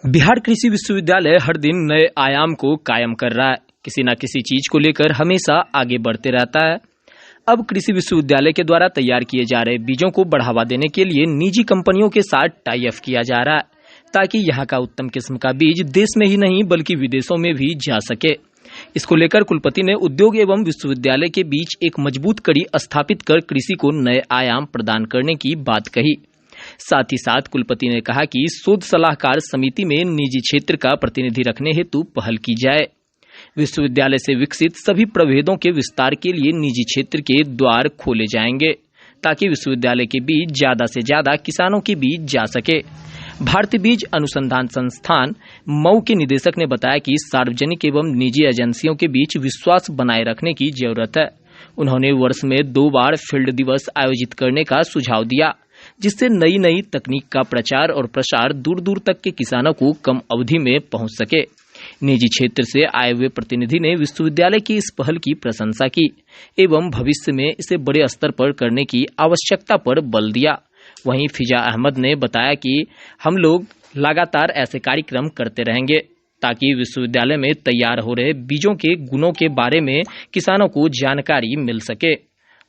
बिहार कृषि विश्वविद्यालय हर दिन नए आयाम को कायम कर रहा है। किसी न किसी चीज को लेकर हमेशा आगे बढ़ते रहता है। अब कृषि विश्वविद्यालय के द्वारा तैयार किए जा रहे बीजों को बढ़ावा देने के लिए निजी कंपनियों के साथ टाई अप किया जा रहा है, ताकि यहाँ का उत्तम किस्म का बीज देश में ही नहीं बल्कि विदेशों में भी जा सके। इसको लेकर कुलपति ने उद्योग एवं विश्वविद्यालय के बीच एक मजबूत कड़ी स्थापित कर कृषि को नए आयाम प्रदान करने की बात कही। साथ ही साथ कुलपति ने कहा कि शोध सलाहकार समिति में निजी क्षेत्र का प्रतिनिधि रखने हेतु पहल की जाए। विश्वविद्यालय से विकसित सभी प्रभेदों के विस्तार के लिए निजी क्षेत्र के द्वार खोले जाएंगे, ताकि विश्वविद्यालय के बीज ज्यादा से ज्यादा किसानों के बीच जा सके। भारतीय बीज अनुसंधान संस्थान मऊ के निदेशक ने बताया कि सार्वजनिक एवं निजी एजेंसियों के बीच विश्वास बनाए रखने की जरूरत है। उन्होंने वर्ष में 2 बार फील्ड दिवस आयोजित करने का सुझाव दिया, जिससे नई नई तकनीक का प्रचार और प्रसार दूर दूर तक के किसानों को कम अवधि में पहुंच सके। निजी क्षेत्र से आए हुए प्रतिनिधि ने विश्वविद्यालय की इस पहल की प्रशंसा की एवं भविष्य में इसे बड़े स्तर पर करने की आवश्यकता पर बल दिया। वहीं फिजा अहमद ने बताया कि हम लोग लगातार ऐसे कार्यक्रम करते रहेंगे, ताकि विश्वविद्यालय में तैयार हो रहे बीजों के गुणों के बारे में किसानों को जानकारी मिल सके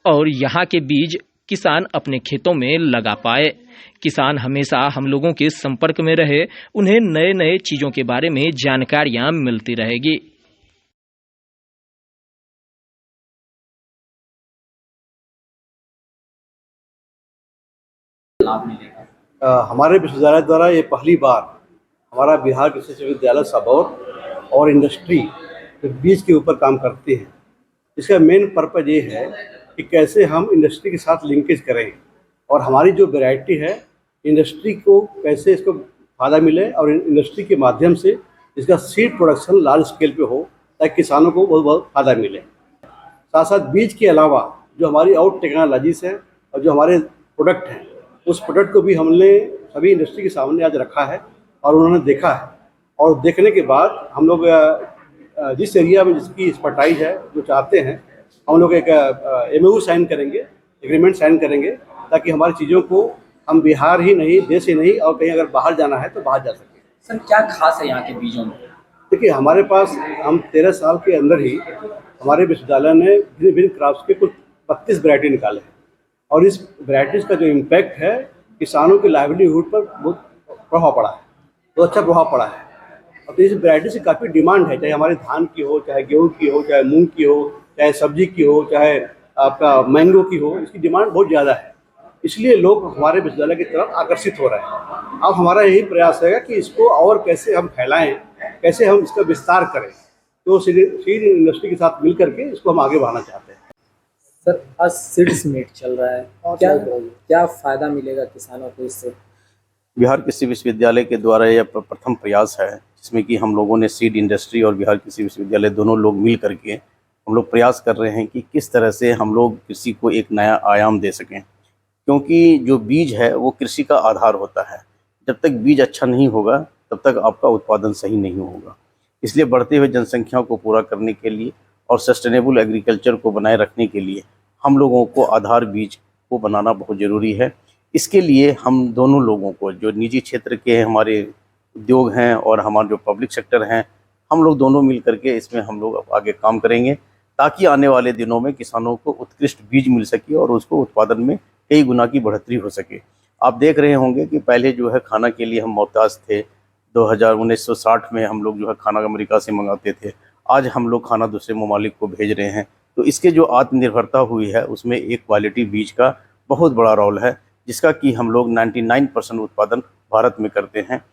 और यहाँ के बीज किसान अपने खेतों में लगा पाए। किसान हमेशा हम लोगों के संपर्क में रहे, उन्हें नए नए चीजों के बारे में जानकारियां मिलती रहेगी। हमारे विश्वविद्यालय द्वारा ये पहली बार हमारा बिहार कृषि विश्वविद्यालय सबौर और इंडस्ट्री बीज के ऊपर काम करते हैं। इसका मेन पर्पज ये है कि कैसे हम इंडस्ट्री के साथ लिंकेज करें और हमारी जो वैरायटी है इंडस्ट्री को कैसे इसको फ़ायदा मिले और इंडस्ट्री के माध्यम से इसका सीड प्रोडक्शन लार्ज स्केल पे हो, ताकि किसानों को बहुत बहुत फ़ायदा मिले। साथ साथ बीज के अलावा जो हमारी और टेक्नोलॉजीज़ हैं और जो हमारे प्रोडक्ट हैं, उस प्रोडक्ट को भी हमने सभी इंडस्ट्री के सामने आज रखा है और उन्होंने देखा है। और देखने के बाद हम लोग जिस एरिया में जिसकी एक्सपर्टाइज है, जो चाहते हैं, हम लोग एक MOU साइन करेंगे, एग्रीमेंट साइन करेंगे, ताकि हमारी चीज़ों को हम बिहार ही नहीं, देश ही नहीं और कहीं अगर बाहर जाना है तो बाहर जा सकें। सर, क्या खास है यहाँ के बीजों में? देखिए, हमारे पास हम 13 साल के अंदर ही हमारे विश्वविद्यालय ने भिन्न भिन्न क्रॉप्स के कुल 32 वैरायटी निकाले हैं और इस वैरायटीज़ का जो इम्पैक्ट है किसानों के लाइवलीहुड पर बहुत प्रभाव पड़ा है, बहुत अच्छा प्रभाव पड़ा है। अब इस वैरायटी से काफ़ी डिमांड है, चाहे हमारे धान की हो, चाहे गेहूँ की हो, चाहे मूंग की हो, चाहे सब्जी की हो, चाहे आपका मैंगो की हो, इसकी डिमांड बहुत ज़्यादा है। इसलिए लोग हमारे विश्वविद्यालय की तरफ आकर्षित हो रहे हैं। अब हमारा यही प्रयास है कि इसको और कैसे हम फैलाएं, कैसे हम इसका विस्तार करें। तो सीड इंडस्ट्री के साथ मिल करके इसको हम आगे बढ़ाना चाहते हैं। सर, आज सीड्स मीट चल रहा है, क्या फ़ायदा मिलेगा किसानों को इससे? बिहार कृषि विश्वविद्यालय के द्वारा यह प्रथम प्रयास है, जिसमें कि हम लोगों ने सीड इंडस्ट्री और बिहार कृषि विश्वविद्यालय दोनों लोग मिल करके हम लोग प्रयास कर रहे हैं कि किस तरह से हम लोग कृषि को एक नया आयाम दे सकें। क्योंकि जो बीज है वो कृषि का आधार होता है। जब तक बीज अच्छा नहीं होगा तब तक आपका उत्पादन सही नहीं होगा। इसलिए बढ़ते हुए जनसंख्या को पूरा करने के लिए और सस्टेनेबल एग्रीकल्चर को बनाए रखने के लिए हम लोगों को आधार बीज को बनाना बहुत ज़रूरी है। इसके लिए हम दोनों लोगों को, जो निजी क्षेत्र के हमारे उद्योग हैं और हमारे जो पब्लिक सेक्टर हैं, हम लोग दोनों मिल करके इसमें हम लोग आगे काम करेंगे, ताकि आने वाले दिनों में किसानों को उत्कृष्ट बीज मिल सके और उसको उत्पादन में कई गुना की बढ़ोतरी हो सके। आप देख रहे होंगे कि पहले जो है खाना के लिए हम मोहताज थे। 1960 में हम लोग जो है खाना अमेरिका से मंगाते थे, आज हम लोग खाना दूसरे ममालिक को भेज रहे हैं। तो इसके जो आत्मनिर्भरता हुई है उसमें एक क्वालिटी बीज का बहुत बड़ा रोल है, जिसका कि हम लोग 99% उत्पादन भारत में करते हैं।